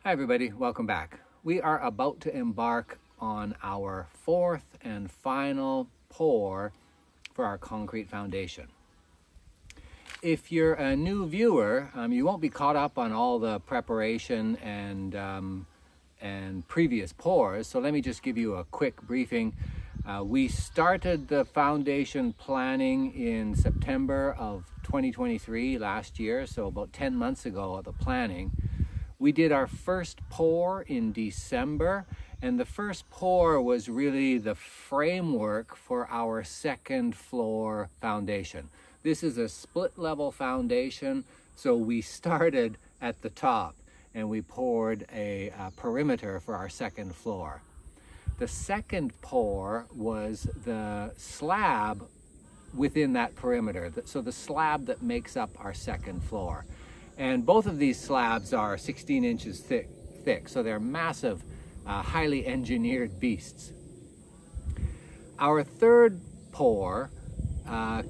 Hi everybody, welcome back. We are about to embark on our fourth and final pour for our concrete foundation. If you're a new viewer, you won't be caught up on all the preparation and previous pours, so let me just give you a quick briefing. We started the foundation planning in September of 2023 last year, so about 10 months ago of the planning. We did our first pour in December, and the first pour was really the framework for our second floor foundation. This is a split level foundation, so we started at the top and we poured a perimeter for our second floor. The second pour was the slab within that perimeter, so the slab that makes up our second floor. And both of these slabs are 16 inches thick, so they're massive, highly engineered beasts. Our third pour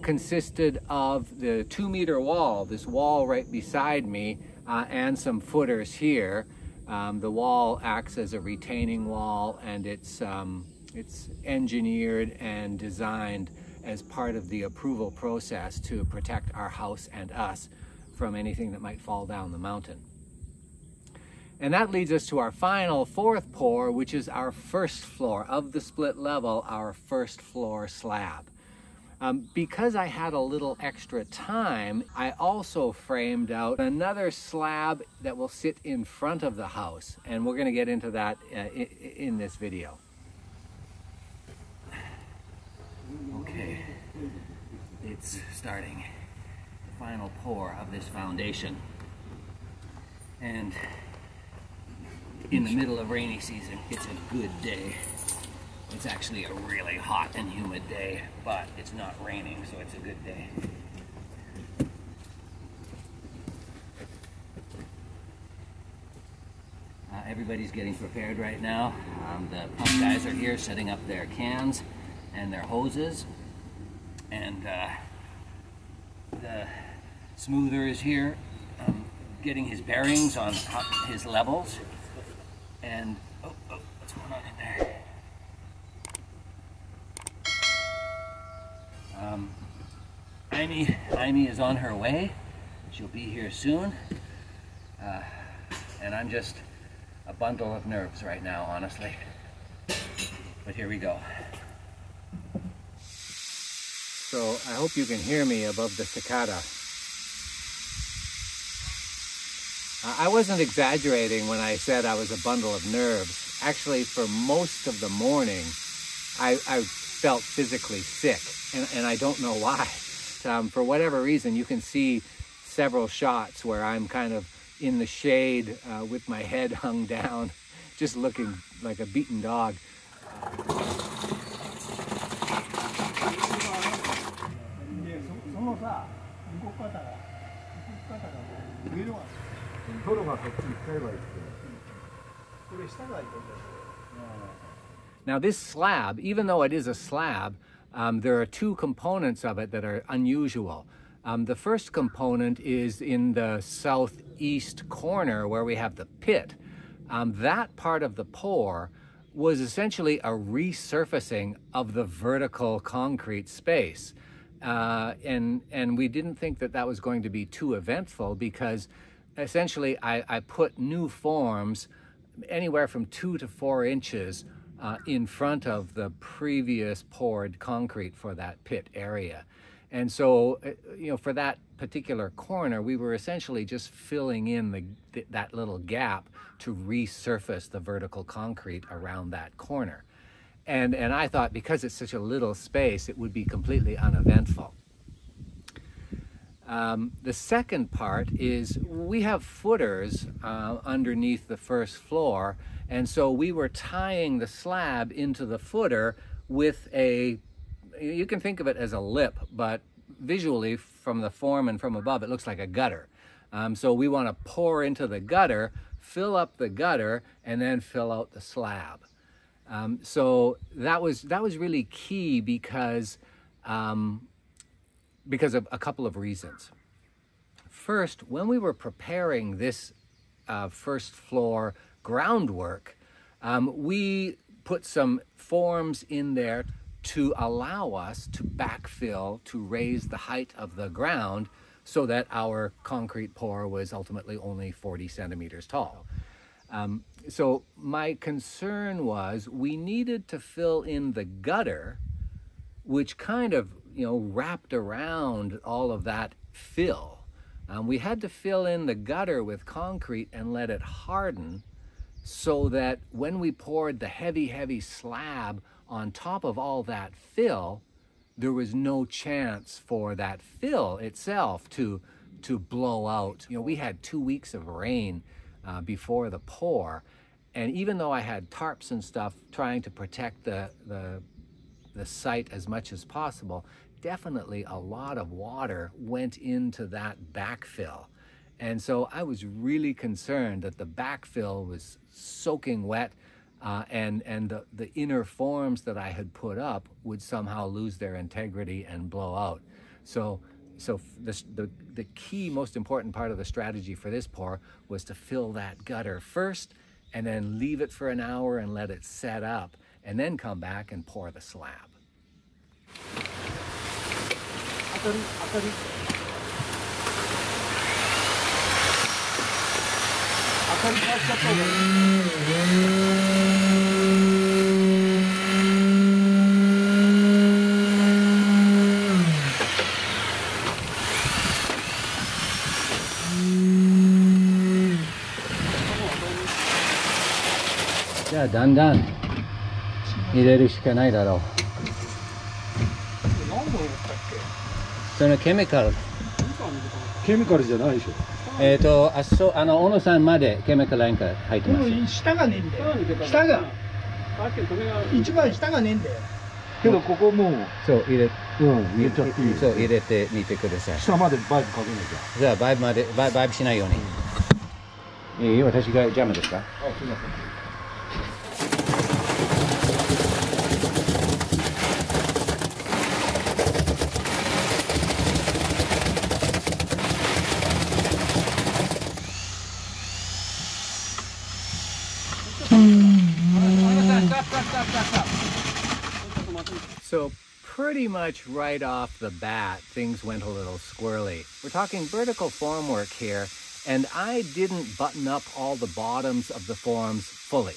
consisted of the 2-meter wall, this wall right beside me, and some footers here. The wall acts as a retaining wall, and it's engineered and designed as part of the approval process to protect our house and us from anything that might fall down the mountain. And that leads us to our final fourth pour, which is our first floor of the split level, our first floor slab. Because I had a little extra time, I also framed out another slab that will sit in front of the house, and we're going to get into that in this video. Okay, it's starting. Final pour of this foundation, and in the middle of rainy season it's a good day. It's actually a really hot and humid day, but it's not raining, so it's a good day. Everybody's getting prepared right now. The pump guys are here setting up their cans and their hoses, and the smoother is here, getting his bearings on his levels. And what's going on in there? Amy is on her way. She'll be here soon. And I'm just a bundle of nerves right now, honestly. But here we go. So I hope you can hear me above the cicada. I wasn't exaggerating when I said I was a bundle of nerves. Actually, for most of the morning, I felt physically sick, and I don't know why. For whatever reason, you can see several shots where I'm kind of in the shade with my head hung down, just looking like a beaten dog. Now this slab, even though it is a slab, there are two components of it that are unusual. The first component is in the southeast corner where we have the pit. That part of the pour was essentially a resurfacing of the vertical concrete space. And we didn't think that that was going to be too eventful, because essentially I put new forms anywhere from 2 to 4 inches in front of the previous poured concrete for that pit area. And so, for that particular corner, we were essentially just filling in that little gap to resurface the vertical concrete around that corner. And I thought, because it's such a little space, it would be completely uneventful. The second part is we have footers underneath the first floor, and so we were tying the slab into the footer with you can think of it as a lip, but visually from the form and from above it looks like a gutter. So we want to pour into the gutter, fill up the gutter, and then fill out the slab. So that was really key because of a couple of reasons. First, when we were preparing this first floor groundwork, we put some forms in there to allow us to backfill, to raise the height of the ground so that our concrete pour was ultimately only 40 centimeters tall. So my concern was we needed to fill in the gutter, which kind of, wrapped around all of that fill. We had to fill in the gutter with concrete and let it harden so that when we poured the heavy, heavy slab on top of all that fill, there was no chance for that fill itself to blow out. We had 2 weeks of rain before the pour, and even though I had tarps and stuff trying to protect the site as much as possible, definitely a lot of water went into that backfill. And so I was really concerned that the backfill was soaking wet, and the inner forms that I had put up would somehow lose their integrity and blow out. So the key, most important part of the strategy for this pour was to fill that gutter first, and then leave it for an hour and let it set up, and then come back and pour the slab.じゃあだんだん入れるしかないだろう。何本やったっけ？そのケミカル。ケミカルじゃないでしょ。小野さんまでケミカルなんか入ってます。下がねえんだよ。下が一番下がねえんだよ。けどここもうそう入れ入れちゃっていい。そう入れてみてください。下までバイブかけなきゃ。じゃあバイブしないように。私が邪魔ですか？あ、すみません。So pretty much right off the bat, things went a little squirrely. We're talking vertical formwork here, and I didn't button up all the bottoms of the forms fully.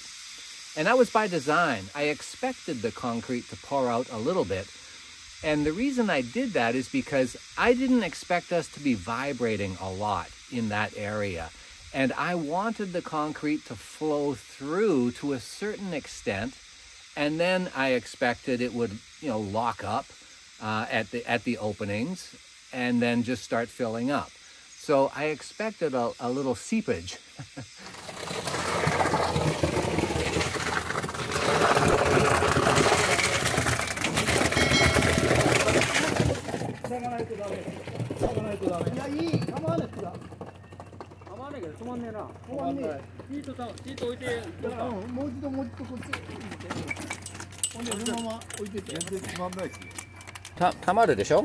And that was by design. I expected the concrete to pour out a little bit. And the reason I did that is because I didn't expect us to be vibrating a lot in that area. And I wanted the concrete to flow through to a certain extent, and then I expected it would, lock up at the openings, and then just start filling up. So I expected a little seepage. Ta maru desho?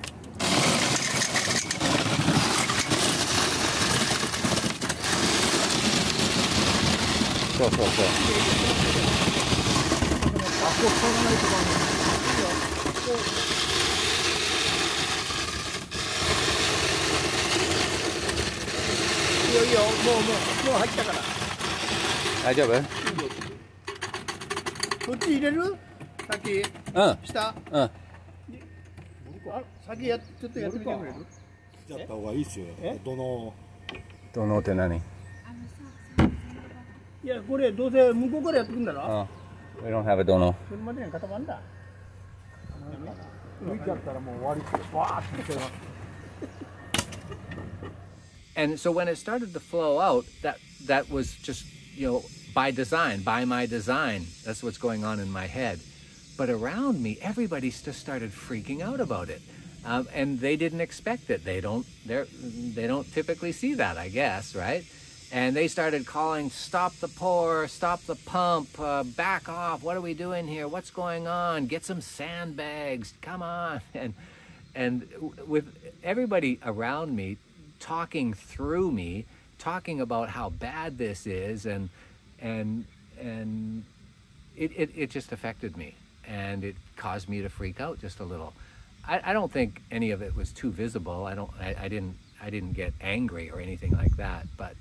So. いいよ、もう入ったから。大丈夫？こっち入れる？先。下。先ちょっとやってみてくれる？やった方がいいですよ。どのって何？いや、これどうせ向こうからやってくんだろ。We don't have a dono. それまでに固まるんだ。浮いちゃったらもう終わりって。わーって。And so when it started to flow out, that was just, by design, by my design. That's what's going on in my head. But around me, everybody just started freaking out about it. And they didn't expect it. They don't typically see that, I guess, right? And they started calling, stop the pour, stop the pump, back off, what are we doing here? What's going on? Get some sandbags, come on. And with everybody around me talking through me talking about how bad this is, and it just affected me, and it caused me to freak out just a little. I don't think any of it was too visible. I didn't get angry or anything like that, but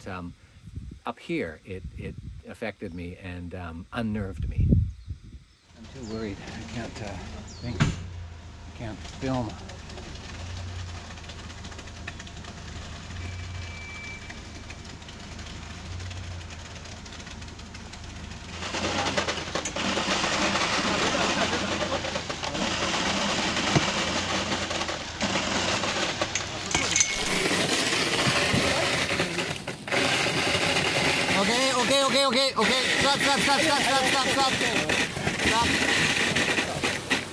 up here it affected me and unnerved me. I'm too worried. I can't think. I can't film. Okay. Stop.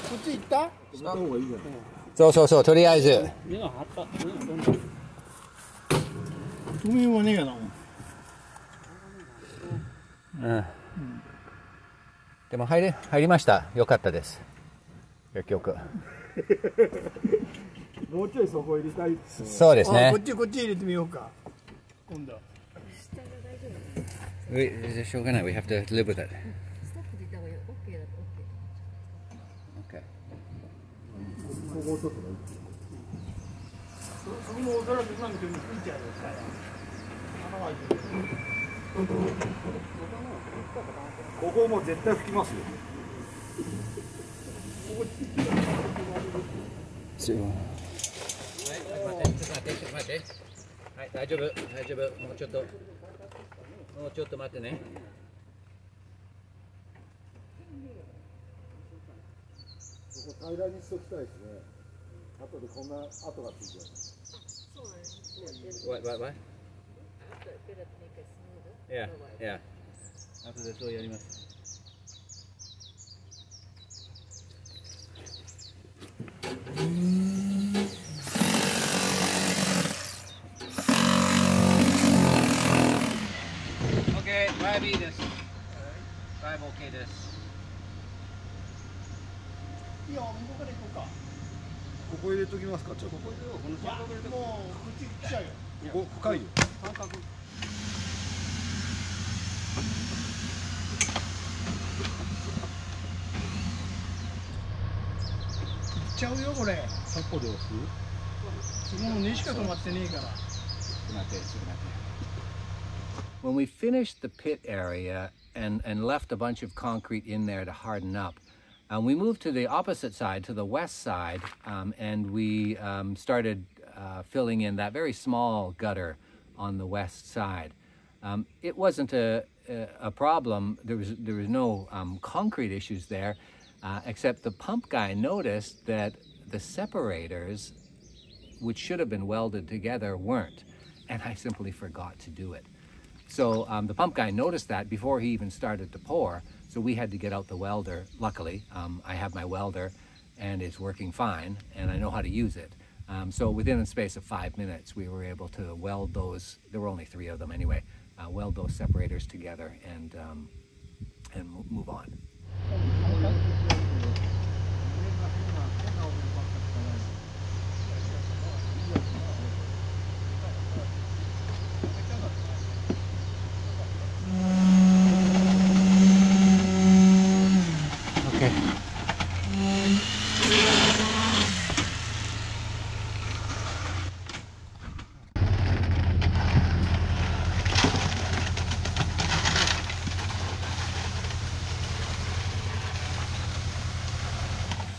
こっち行った？そう、とりあえず。海もねえがな。でも入りました。よかったです。結局。もうちょいそこ入れたいですね。そうですね。こっち入れてみようか。今度。しょうがない。We have to live with it. Okay. ここをちょっとね。そこもおそらく今見てもついちゃうよ。穴が開いてる。ここも絶対拭きますよ。ちょっと待って。はい、大丈夫。もうちょっと待ってね。ここ平らにしときたいですね。後でこんな跡がついてる。そうなんです。What? Better to make it smoother. Yeah. 後でそうやります。Okay, 5 いいです。5 OK です。いいよ、向こうから行こうか。ここ入れときますか、ちょっと。もうこっち来ちゃうよ。ここ深いよ。感覚。行っちゃうよこれ。3個で押す？そこの根しか止まってねえから。When we finished the pit area and left a bunch of concrete in there to harden up, we moved to the opposite side, to the west side, and we started filling in that very small gutter on the west side. It wasn't a problem. There was no concrete issues there, except the pump guy noticed that the separators, which should have been welded together, weren't, and I simply forgot to do it. So the pump guy noticed that before he even started to pour, so we had to get out the welder. Luckily, I have my welder, and it's working fine, and I know how to use it. So within the space of 5 minutes, we were able to weld those. There were only 3 of them anyway. Weld those separators together and move on. Okay.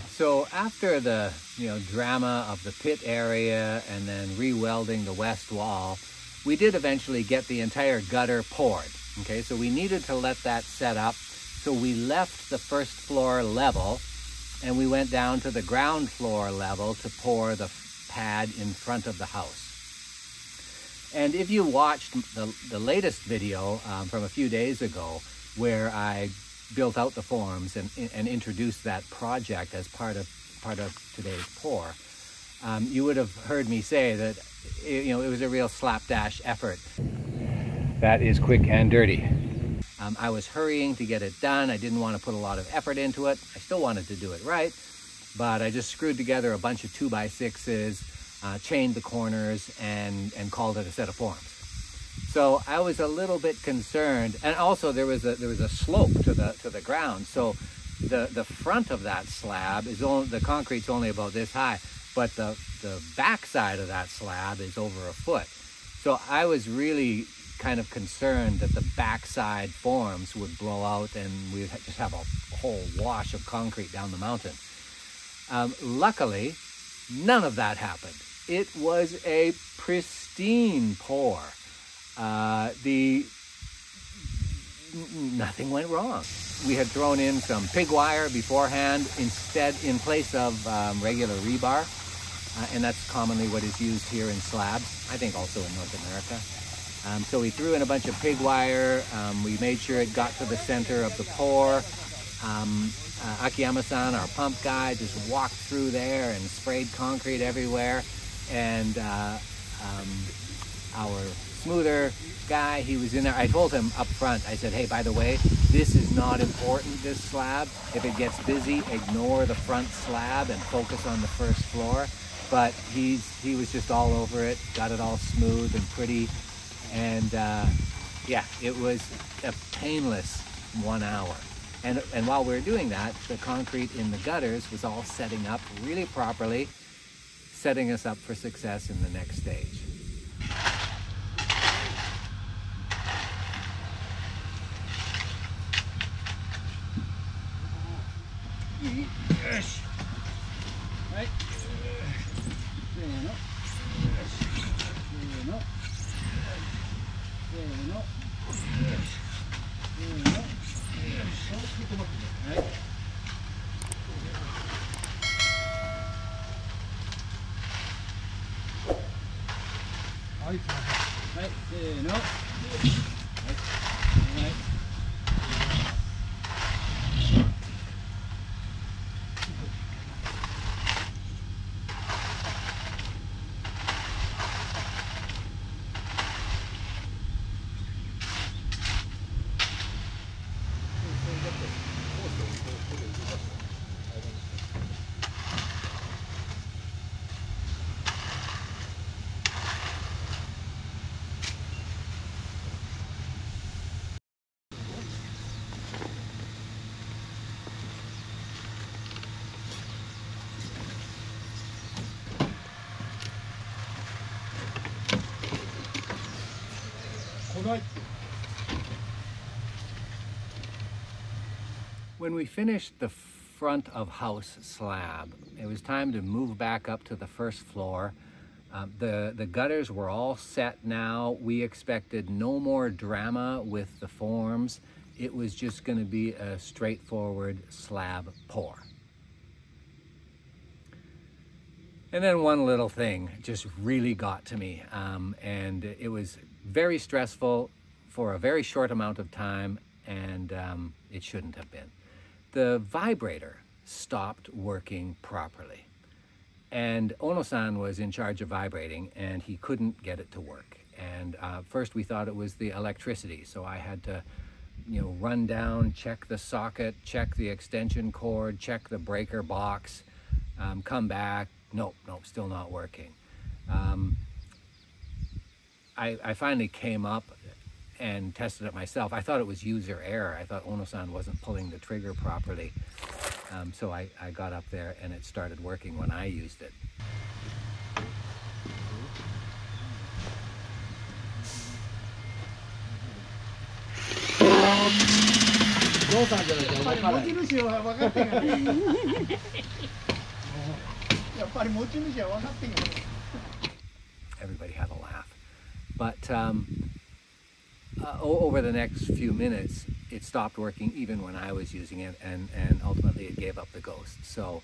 So after the drama of the pit area and then re-welding the west wall, we did eventually get the entire gutter poured. Okay, so we needed to let that set up. So we left the first floor level and we went down to the ground floor level to pour the pad in front of the house. And if you watched the latest video from a few days ago, where I built out the forms and introduced that project as part of today's pour, you would have heard me say that it was a real slapdash effort. That is quick and dirty. I was hurrying to get it done. I didn't want to put a lot of effort into it. I still wanted to do it right, but I just screwed together a bunch of 2x6s, chained the corners, and called it a set of forms. So I was a little bit concerned, and also there was a slope to the ground. So the front of that slab is only, the concrete's only about this high, but the back side of that slab is over a foot. So I was really kind of concerned that the backside forms would blow out and we'd just have a whole wash of concrete down the mountain. Luckily, none of that happened. It was a pristine pour. Nothing went wrong. We had thrown in some pig wire beforehand in place of regular rebar, and that's commonly what is used here in slabs, I think also in North America. So we threw in a bunch of pig wire. We made sure it got to the center of the pour. Akiyama-san, our pump guy, just walked through there and sprayed concrete everywhere. And our smoother guy, he was in there. I told him up front, I said, hey, by the way, this is not important, this slab. If it gets busy, ignore the front slab and focus on the first floor. But he was just all over it, got it all smooth and pretty. And yeah, it was a painless 1 hour. And while we were doing that, the concrete in the gutters was all setting up really properly, setting us up for success in the next stage. Yes. Right. When we finished the front of house slab, it was time to move back up to the first floor. The gutters were all set now. We expected no more drama with the forms. It was just going to be a straightforward slab pour. And then one little thing just really got to me, and it was very stressful for a very short amount of time, and it shouldn't have been. The vibrator stopped working properly. And Ono-san was in charge of vibrating, and he couldn't get it to work. And first we thought it was the electricity, so I had to, run down, check the socket, check the extension cord, check the breaker box, come back. Nope, still not working. I finally came up and tested it myself. I thought it was user error. I thought Ono-san wasn't pulling the trigger properly. So I got up there and it started working when I used it. Everybody had a laugh. But over the next few minutes, it stopped working even when I was using it, and ultimately it gave up the ghost. So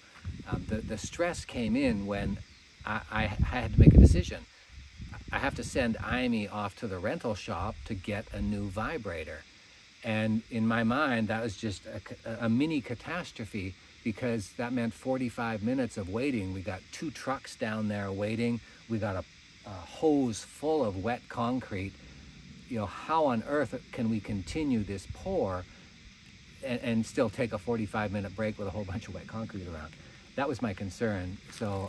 the stress came in when I had to make a decision. I have to send Aimi off to the rental shop to get a new vibrator. And in my mind, that was just a mini catastrophe, because that meant 45 minutes of waiting. We got 2 trucks down there waiting. We got a hose full of wet concrete. How on earth can we continue this pour and still take a 45-minute break with a whole bunch of wet concrete around? That was my concern. So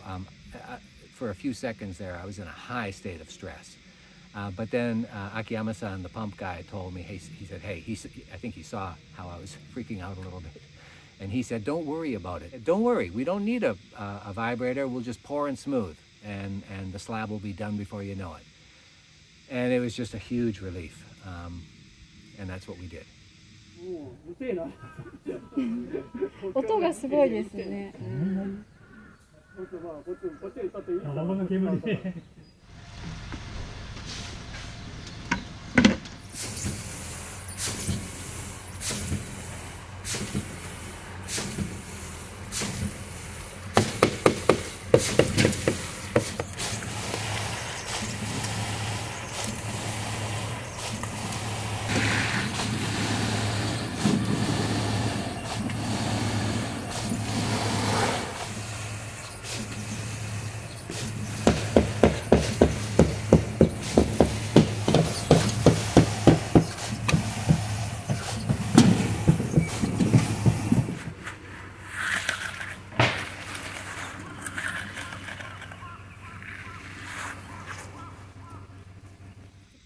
for a few seconds there, I was in a high state of stress. But then Akiyama-san, the pump guy, told me, he said, hey, I think he saw how I was freaking out a little bit. And he said, don't worry about it. Don't worry, we don't need a vibrator. We'll just pour and smooth, and the slab will be done before you know it. And it was just a huge relief. And that's what we did. 音がすごいですね。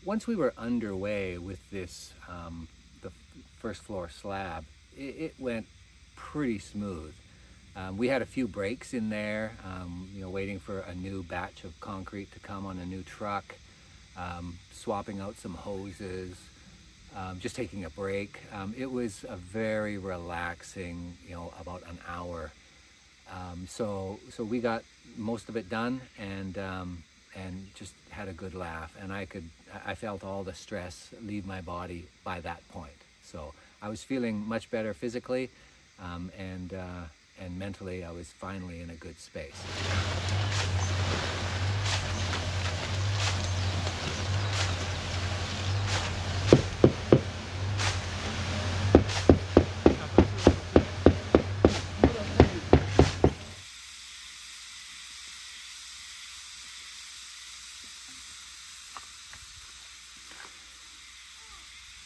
Once we were underway with this, the first floor slab, it went pretty smooth. We had a few breaks in there, waiting for a new batch of concrete to come on a new truck, swapping out some hoses, just taking a break. It was a very relaxing, about an hour. So we got most of it done, and just had a good laugh, and I felt all the stress leave my body by that point. So I was feeling much better physically, and mentally I was finally in a good space.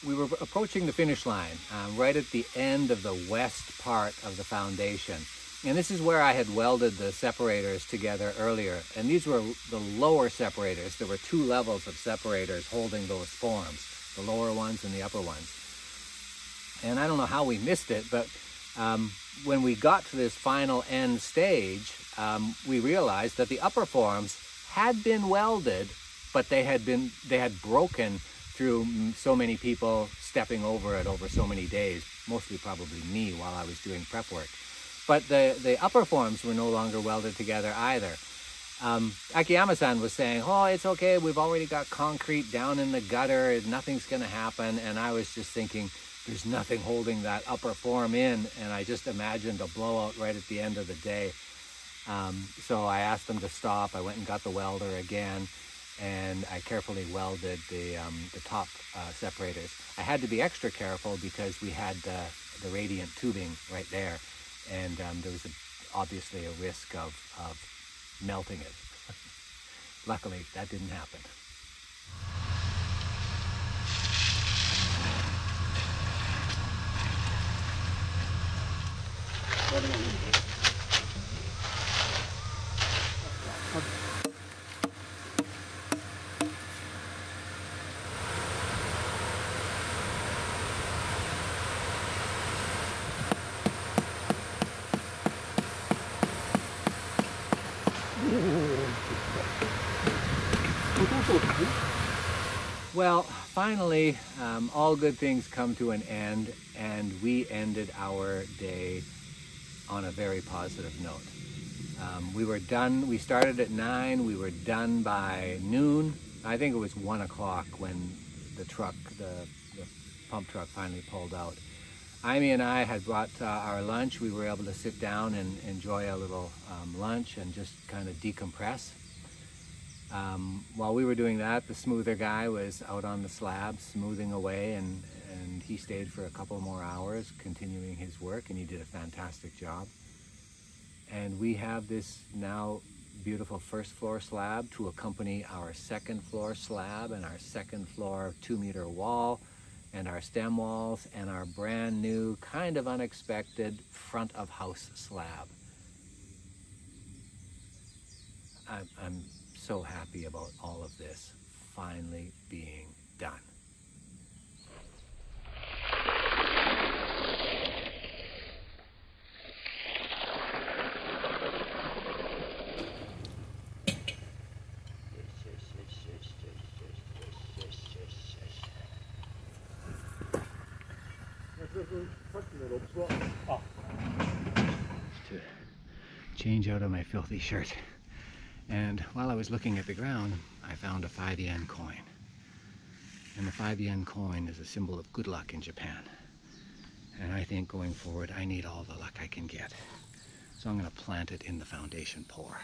We were approaching the finish line, right at the end of the west part of the foundation. And this is where I had welded the separators together earlier. And these were the lower separators. There were two levels of separators holding those forms, the lower ones and the upper ones. And I don't know how we missed it, but when we got to this final end stage, we realized that the upper forms had been welded, but they had broken through so many people stepping over it over so many days, mostly probably me while I was doing prep work. But the upper forms were no longer welded together either. Akiyama-san was saying, oh, it's okay, we've already got concrete down in the gutter, nothing's gonna happen. And I was just thinking, there's nothing holding that upper form in, and I just imagined a blowout right at the end of the day. So I asked them to stop. I went and got the welder again, and I carefully welded the top separators. I had to be extra careful because we had the radiant tubing right there, and there was obviously a risk of melting it. Luckily, that didn't happen. Well, finally, all good things come to an end, and we ended our day on a very positive note. We were done. We started at 9. We were done by noon. I think it was 1 o'clock when the pump truck finally pulled out. Aimee and I had brought our lunch. We were able to sit down and enjoy a little lunch and just kind of decompress. While we were doing that, the smoother guy was out on the slab smoothing away, and he stayed for a couple more hours continuing his work, and he did a fantastic job. And we have this now beautiful first floor slab to accompany our second floor slab and our second floor 2-meter wall and our stem walls and our brand new, kind of unexpected front of house slab. I'm so happy about all of this. finally being done. To change out of my filthy shirt. And while I was looking at the ground, I found a 5 yen coin. And the 5 yen coin is a symbol of good luck in Japan. And I think going forward, I need all the luck I can get. So I'm going to plant it in the foundation pour.